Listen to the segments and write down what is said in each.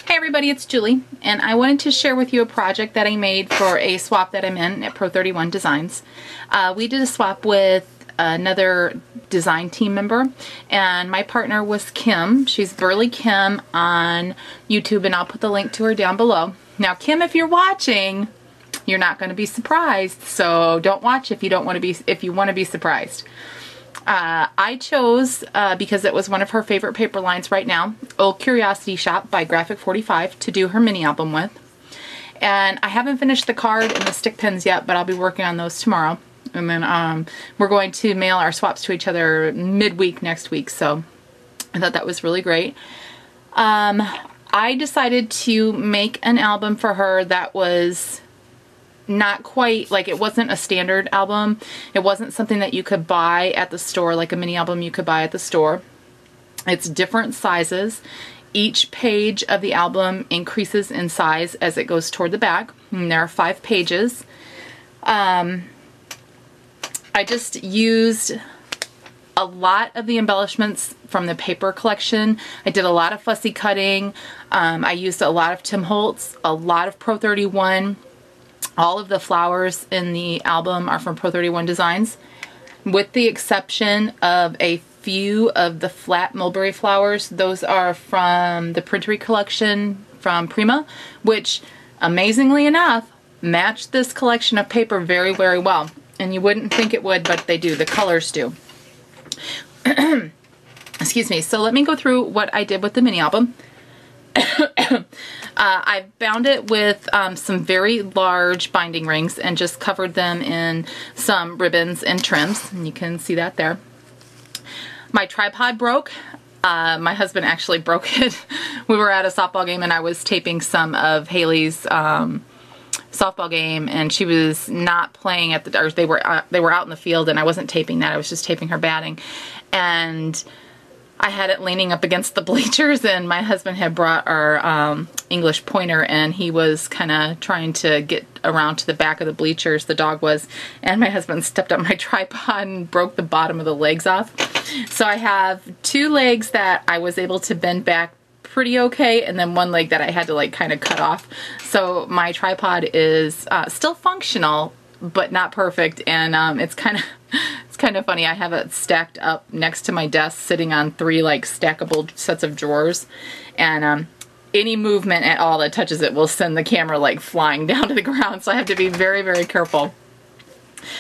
Hey everybody, it's Julie, and I wanted to share with you a project that I made for a swap that I'm in at Pro 31 Designs. We did a swap with another design team member, and my partner was Kim. She's Burly Kim on YouTube, and I'll put the link to her down below. Now, Kim, if you're watching, you're not going to be surprised, so don't watch if you don't want to be. If you want to be surprised. I chose, because it was one of her favorite paper lines right now, Old Curiosity Shop by Graphic 45 to do her mini album with. And I haven't finished the card and the stick pins yet, but I'll be working on those tomorrow. And then we're going to mail our swaps to each other midweek next week, so I thought that was really great. I decided to make an album for her that was not quite, like, it wasn't a standard album. It wasn't something that you could buy at the store, like a mini album you could buy at the store. It's different sizes. Each page of the album increases in size as it goes toward the back, and there are 5 pages. I just used a lot of the embellishments from the paper collection. I did a lot of fussy cutting. I used a lot of Tim Holtz, a lot of Pro 31. All of the flowers in the album are from Pro 31 Designs, with the exception of a few of the flat mulberry flowers. Those are from the Printery collection from Prima, which, amazingly enough, match this collection of paper very, very well. And you wouldn't think it would, but they do. The colors do. Excuse me. So let me go through what I did with the mini album. I bound it with some very large binding rings and just covered them in some ribbons and trims, and you can see that there. My tripod broke. My husband actually broke it. We were at a softball game and I was taping some of Haley's softball game, and she was not playing at the, or they were out in the field, and I wasn't taping that. I was just taping her batting, and I had it leaning up against the bleachers, and my husband had brought our English pointer, and he was kind of trying to get around to the back of the bleachers, the dog was, and my husband stepped on my tripod and broke the bottom of the legs off. So I have 2 legs that I was able to bend back pretty okay, and then 1 leg that I had to, like, kind of cut off. So my tripod is still functional, but not perfect, and it's kind of funny. I have it stacked up next to my desk, sitting on 3 like stackable sets of drawers, and any movement at all that touches it will send the camera like flying down to the ground, so I have to be very, very careful.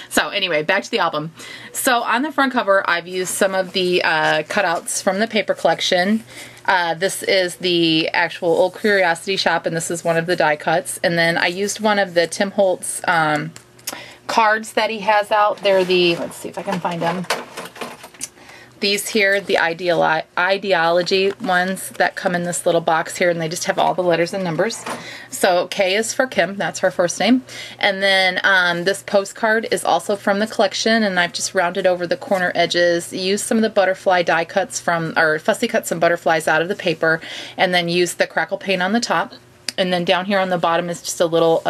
So anyway, back to the album. So on the front cover, I've used some of the cutouts from the paper collection. This is the actual Old Curiosity Shop, and this is one of the die cuts. And then I used one of the Tim Holtz cards that he has out. They're the, let's see if I can find them. These here, the ideology ones that come in this little box here, and they just have all the letters and numbers. So K is for Kim, that's her first name. And then this postcard is also from the collection, and I've just rounded over the corner edges, used some of the butterfly die cuts from, or fussy cut some butterflies out of the paper, and then used the crackle paint on the top. And then down here on the bottom is just a little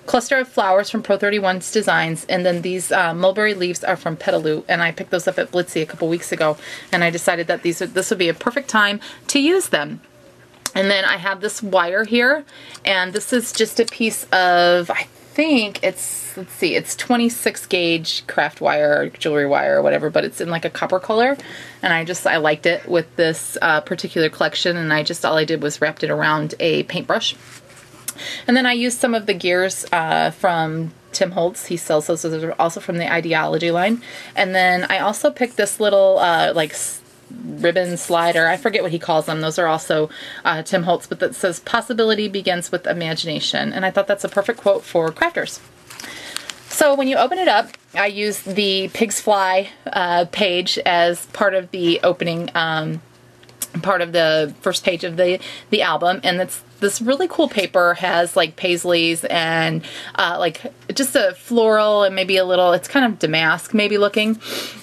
cluster of flowers from Pro 31's Designs. And then these mulberry leaves are from Petaloo, and I picked those up at Blitzy a couple weeks ago. And I decided that this would be a perfect time to use them. And then I have this wire here, and this is just a piece of, I think it's, let's see, it's 26 gauge craft wire or jewelry wire or whatever, but it's in like a copper color, and I liked it with this particular collection, and all I did was wrapped it around a paintbrush. And then I used some of the gears from Tim Holtz. He sells those, so those are also from the Ideology line. And then I also picked this little like ribbon slider. I forget what he calls them. Those are also Tim Holtz, but that says possibility begins with imagination. And I thought that's a perfect quote for crafters. So when you open it up, I used the Pigs Fly page as part of the opening, part of the first page of the album, and this really cool paper has like paisleys and like just a floral and maybe a little, it's kind of damask maybe looking.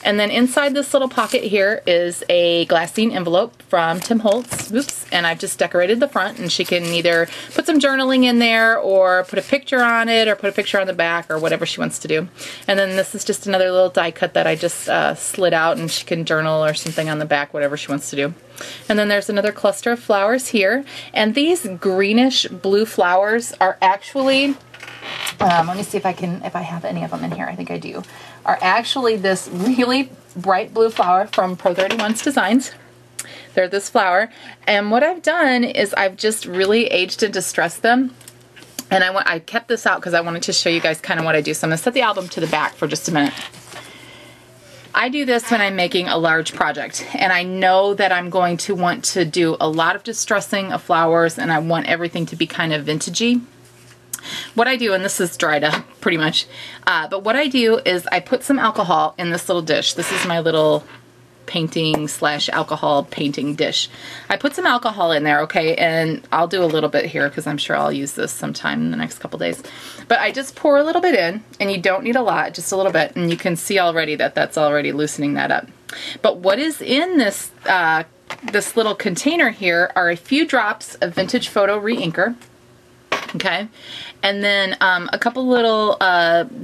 And then inside this little pocket here is a glassine envelope from Tim Holtz. Oops. And I've just decorated the front, and she can either put some journaling in there or put a picture on it or put a picture on the back or whatever she wants to do. And then this is just another little die cut that I just slid out, and she can journal or something on the back, whatever she wants to do. And then there's another cluster of flowers here. And these greenish blue flowers are actually, let me see if I have any of them in here. I think I do. Are actually this really bright blue flower from Pro 31's Designs. They're this flower. And what I've done is I've just really aged and distressed them. And I kept this out because I wanted to show you guys kind of what I do. So I'm going to set the album to the back for just a minute. I do this when I'm making a large project, and I know that I'm going to want to do a lot of distressing of flowers, and I want everything to be kind of vintagey. What I do, and this is dried up pretty much, but what I do is I put some alcohol in this little dish. This is my little painting / alcohol painting dish. I put some alcohol in there, okay, and I'll do a little bit here because I'm sure I'll use this sometime in the next couple days. But I just pour a little bit in, and you don't need a lot, just a little bit, and you can see already that that's already loosening that up. But what is in this this little container here are a few drops of Vintage Photo Re-Inker, okay, and then a couple little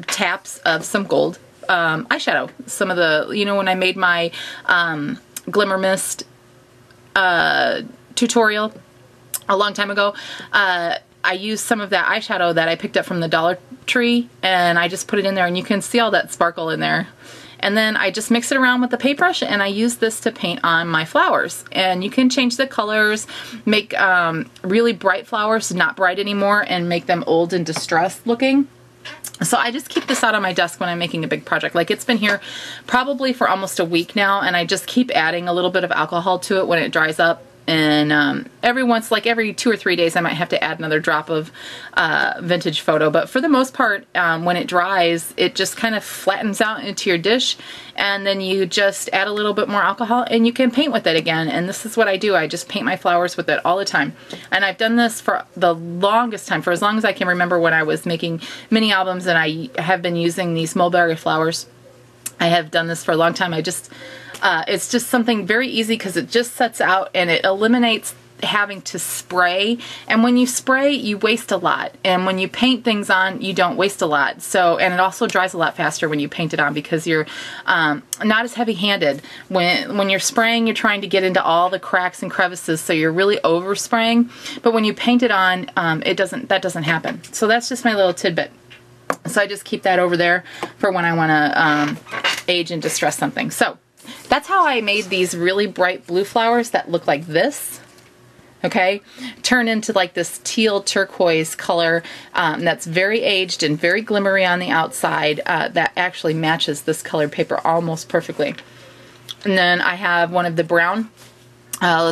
taps of some gold eyeshadow. Some of the, you know, when I made my Glimmer Mist tutorial a long time ago, I used some of that eyeshadow that I picked up from the Dollar Tree, and I just put it in there, and you can see all that sparkle in there. And then I just mix it around with the paintbrush, and I use this to paint on my flowers. And you can change the colors, make really bright flowers not bright anymore, and make them old and distressed looking. So I just keep this out on my desk when I'm making a big project. Like, it's been here probably for almost a week now, and I just keep adding a little bit of alcohol to it when it dries up. And every 2 or 3 days I might have to add another drop of Vintage Photo. But for the most part, when it dries, it just kind of flattens out into your dish, and then you just add a little bit more alcohol and you can paint with it again. And this is what I do. I just paint my flowers with it all the time. And I've done this for the longest time, for as long as I can remember, when I was making mini albums, and I have been using these mulberry flowers. I have done this for a long time. It's just something very easy because it just sets out, and it eliminates having to spray. And when you spray, you waste a lot. And when you paint things on, you don't waste a lot. So, and it also dries a lot faster when you paint it on, because you're not as heavy-handed. When you're spraying, you're trying to get into all the cracks and crevices, so you're really overspraying. But when you paint it on, that doesn't happen. So that's just my little tidbit. So I just keep that over there for when I want to age and distress something. So that's how I made these really bright blue flowers that look like this, okay? Turn into like this teal turquoise color that's very aged and very glimmery on the outside, that actually matches this colored paper almost perfectly. And then I have one of the brown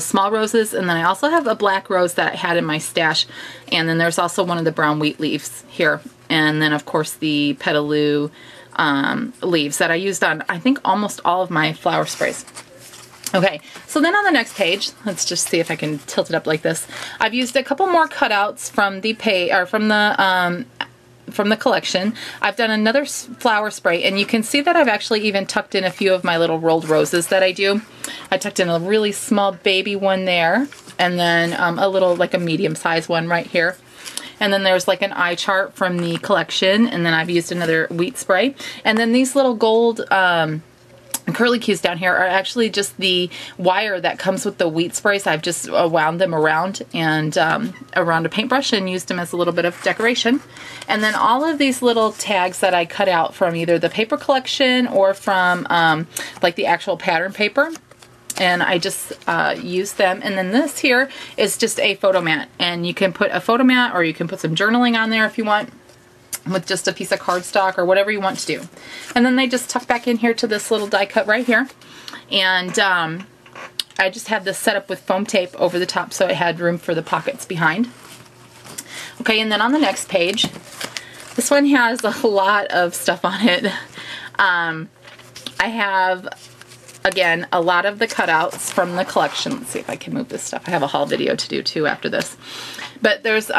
small roses, and then I also have a black rose that I had in my stash, and then there's also one of the brown wheat leaves here, and then of course the petaloo leaves that I used on, I think, almost all of my flower sprays. Okay, so then on the next page, let's just see if I can tilt it up like this. I've used a couple more cutouts from the from the collection. I've done another flower spray, and you can see that I've actually even tucked in a few of my little rolled roses that I do. I tucked in a really small baby one there, and then a little, like a medium-sized one right here. And then there's like an eye chart from the collection, and then I've used another wheat spray. And then these little gold curlicues down here are actually just the wire that comes with the wheat sprays. I've just wound them around and around a paintbrush and used them as a little bit of decoration. And then all of these little tags that I cut out from either the paper collection or from like the actual pattern paper, and I just use them. And then this here is just a photo mat, and you can put a photo mat, or you can put some journaling on there if you want, with just a piece of cardstock or whatever you want to do. And then they just tuck back in here to this little die cut right here. And I just had this set up with foam tape over the top so it had room for the pockets behind. Okay, and then on the next page, this one has a lot of stuff on it. I have, again, a lot of the cutouts from the collection. Let's see if I can move this stuff. I have a haul video to do too after this. But there's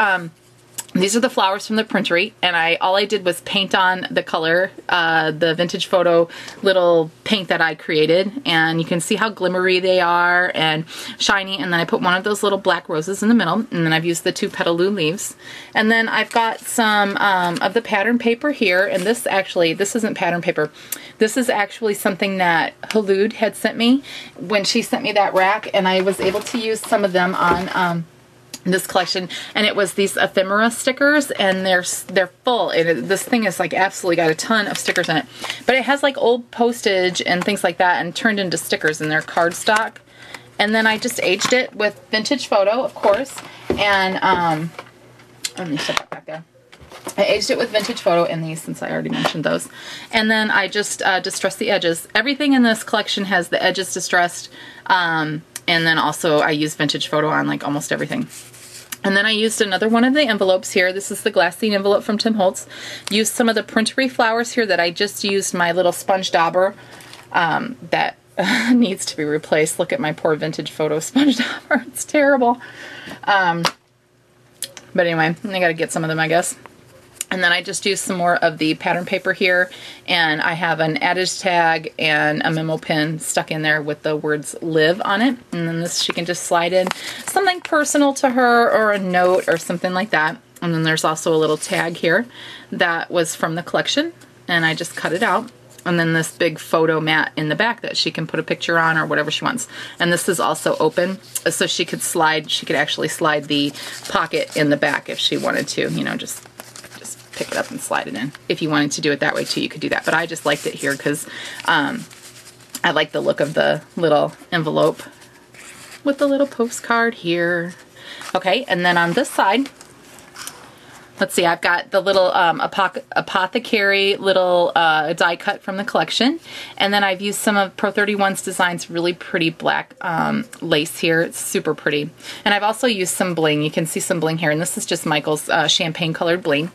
these are the flowers from the printery, and all I did was paint on the color, the vintage photo little paint that I created, and you can see how glimmery they are and shiny. And then I put one of those little black roses in the middle, and then I've used the 2 petaloo leaves. And then I've got some of the pattern paper here, and this isn't pattern paper. This is actually something that Olde had sent me when she sent me that rack, and I was able to use some of them on this collection, and it was these ephemera stickers, and they're full, and this thing is like absolutely got a ton of stickers in it, but it has like old postage and things like that and turned into stickers, and they're cardstock. And then I just aged it with vintage photo, of course, and let me shut that back there. I aged it with vintage photo in these, since I already mentioned those. And then I just distressed the edges. Everything in this collection has the edges distressed, and then also I use vintage photo on like almost everything. And then I used another one of the envelopes here. This is the glassine envelope from Tim Holtz. Used some of the printery flowers here that I just used my little sponge dauber that needs to be replaced. Look at my poor vintage photo sponge dauber. It's terrible. But anyway, I gotta get some of them, I guess. And then I just used some more of the pattern paper here, and I have an adage tag and a memo pin stuck in there with the words live on it. And then this, she can just slide in something personal to her or a note or something like that. And then there's also a little tag here that was from the collection, and I just cut it out. And then this big photo mat in the back that she can put a picture on or whatever she wants. And this is also open, so she could actually slide the pocket in the back if she wanted to, you know, just pick it up and slide it in. If you wanted to do it that way too, you could do that. But I just liked it here because I like the look of the little envelope with the little postcard here. Okay, and then on this side, let's see, I've got the little apothecary little die cut from the collection. And then I've used some of Pro 31's designs, really pretty black lace here. It's super pretty. And I've also used some bling. You can see some bling here. And this is just Michael's champagne colored bling.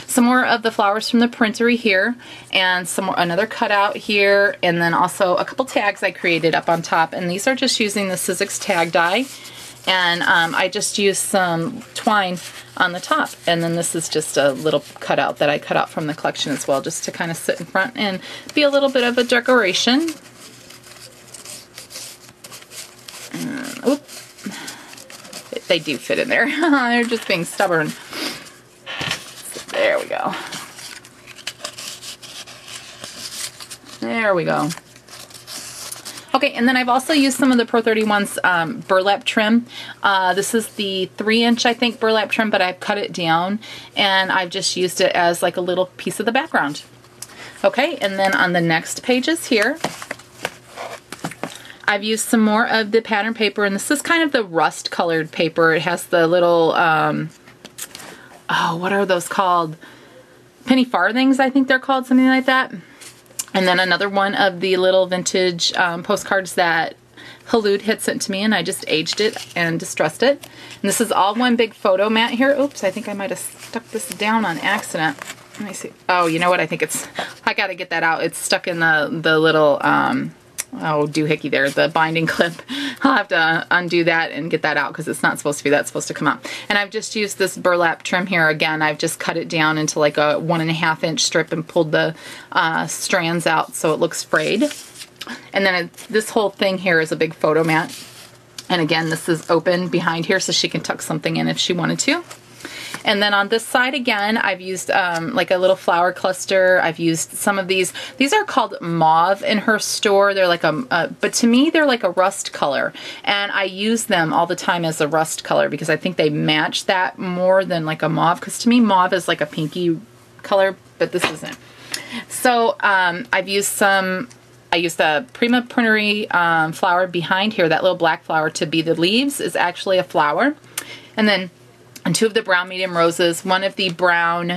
Some more of the flowers from the printery here, and another cutout here, and then also a couple tags I created up on top. And these are just using the Sizzix tag die, and I just used some twine on the top. And then this is just a little cutout that I cut out from the collection as well, just to kind of sit in front and be a little bit of a decoration. Oop. They do fit in there. They're just being stubborn. There we go. There we go. Okay, and then I've also used some of the Pro 31's burlap trim. This is the 3-inch, I think, burlap trim, but I've cut it down, and I've just used it as like a little piece of the background. Okay, and then on the next pages here, I've used some more of the pattern paper, and this is kind of the rust colored paper. It has the little oh, what are those called? Penny farthings, I think they're called, something like that. And then another one of the little vintage postcards that Olde had sent to me, and I just aged it and distressed it. And this is all one big photo mat here. Oops, I think I might have stuck this down on accident. Let me see. Oh, you know what? I think I gotta get that out. It's stuck in the little, oh, doohickey there, the binding clip. I'll have to undo that and get that out because it's not supposed to be, that's supposed to come out. And I've just used this burlap trim here again. I've just cut it down into like a 1.5-inch strip and pulled the strands out so it looks frayed. And then this whole thing here is a big photo mat. And again, this is open behind here so she can tuck something in if she wanted to. And then on this side again, I've used like a little flower cluster. I've used some of these. These are called mauve in her store. They're like but to me, they're like a rust color. And I use them all the time as a rust color because I think they match that more than like a mauve. Because to me, mauve is like a pinky color, but this isn't. So I've used some, I used the Prima Printery flower behind here. That little black flower to be the leaves is actually a flower. And then two of the brown medium roses, one of the brown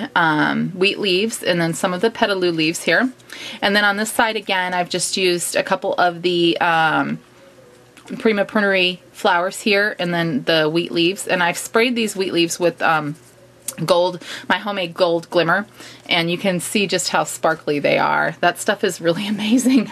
wheat leaves, and then some of the petaloo leaves here. And then on this side again, I've just used a couple of the Prima Printery flowers here, and then the wheat leaves. And I've sprayed these wheat leaves with gold, my homemade gold glimmer, and you can see just how sparkly they are. That stuff is really amazing.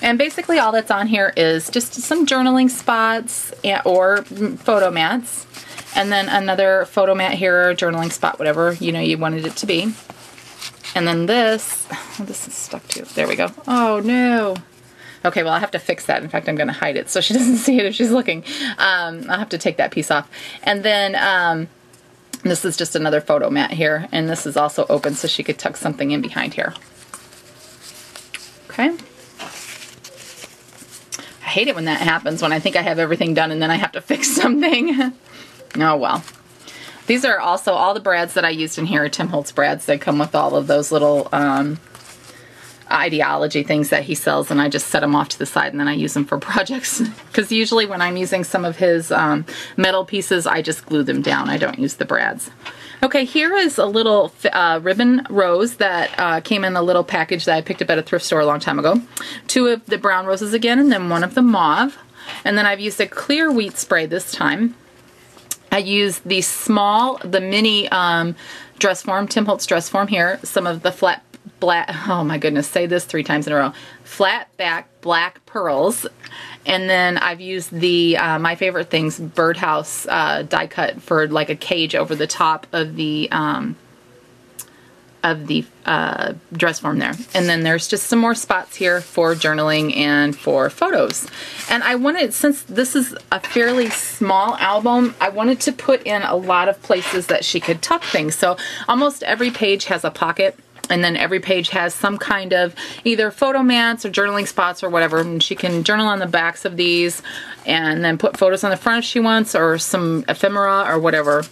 And basically all that's on here is just some journaling spots or photo mats. And then another photo mat here, journaling spot, whatever, you know, you wanted it to be. And then this, oh, this is stuck too. There we go. Oh no. Okay, well, I'll have to fix that. In fact, I'm going to hide it so she doesn't see it if she's looking. I'll have to take that piece off. And then this is just another photo mat here. And this is also open so she could tuck something in behind here. Okay. I hate it when that happens, when I think I have everything done and then I have to fix something. Oh, well. These are also all the brads that I used in here are Tim Holtz brads. They come with all of those little ideology things that he sells, and I just set them off to the side and then I use them for projects. Because usually when I'm using some of his metal pieces, I just glue them down. I don't use the brads. Okay, here is a little ribbon rose that came in a little package that I picked up at a thrift store a long time ago. 2 of the brown roses again, and then 1 of the mauve. And then I've used a clear wheat spray this time. I used the mini dress form, Tim Holtz dress form here, some of the flat black, oh my goodness, say this 3 times in a row, flat back black pearls. And then I've used the, my favorite things, birdhouse die cut for like a cage over the top of the dress form there. And then there's just some more spots here for journaling and for photos. And I wanted, since this is a fairly small album, I wanted to put in a lot of places that she could tuck things. So almost every page has a pocket. And then every page has some kind of either photo mats or journaling spots or whatever. And she can journal on the backs of these and then put photos on the front if she wants, or some ephemera or whatever.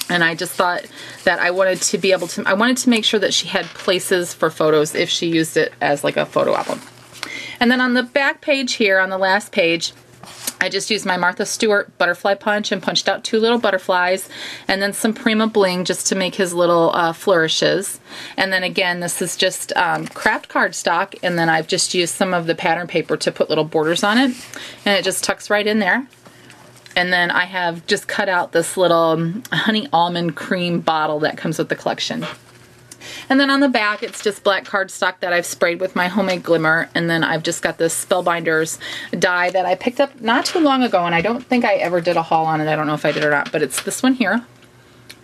And I just thought that I wanted to be able to, I wanted to make sure that she had places for photos if she used it as like a photo album. And then on the back page here, on the last page, I just used my Martha Stewart butterfly punch and punched out 2 little butterflies, and then some Prima bling just to make his little flourishes. And then again, this is just craft cardstock, and then I've just used some of the pattern paper to put little borders on it, and it just tucks right in there. And then I have just cut out this little honey almond cream bottle that comes with the collection. And then on the back, it's just black cardstock that I've sprayed with my homemade glimmer. And then I've just got this Spellbinders die that I picked up not too long ago, and I don't think I ever did a haul on it. I don't know if I did or not, but it's this one here.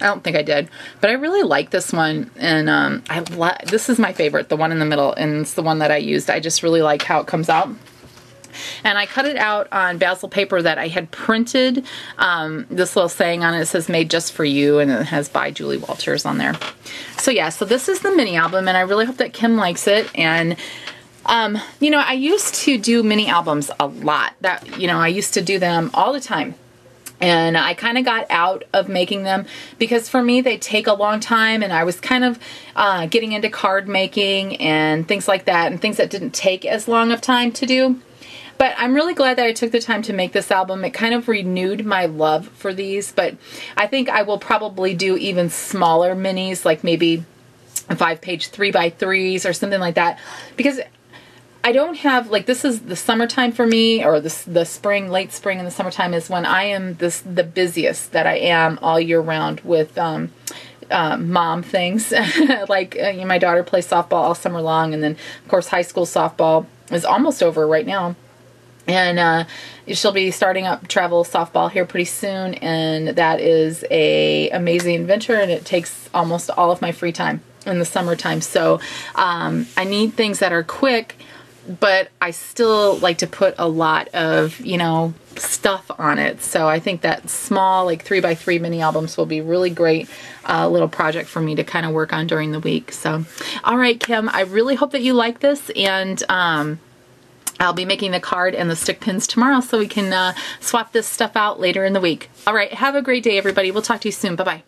I don't think I did, but I really like this one, and this is my favorite, the one in the middle, and it's the one that I used. I just really like how it comes out. And I cut it out on basil paper that I had printed this little saying on it. It says made just for you, and it has by Julie Walters on there. So yeah, so this is the mini album, and I really hope that Kim likes it. And you know, I used to do mini albums a lot. That, you know, I used to do them all the time. And I kind of got out of making them because for me they take a long time, and I was kind of getting into card making and things like that, and things that didn't take as long of time to do. But I'm really glad that I took the time to make this album. It kind of renewed my love for these, but I think I will probably do even smaller minis, like maybe 5-page 3x3s or something like that, because I don't have, like, this is the summertime for me, or the spring, late spring and the summertime is when I am the busiest that I am all year round with mom things. Like my daughter plays softball all summer long, and then of course high school softball is almost over right now. And she'll be starting up travel softball here pretty soon, and that is a amazing adventure, and it takes almost all of my free time in the summertime. So I need things that are quick, but I still like to put a lot of, you know, stuff on it. So I think that small, like 3x3 mini albums will be really great little project for me to kind of work on during the week. So, all right, Kim, I really hope that you like this, and I'll be making the card and the stick pins tomorrow so we can swap this stuff out later in the week. All right, have a great day, everybody. We'll talk to you soon. Bye-bye.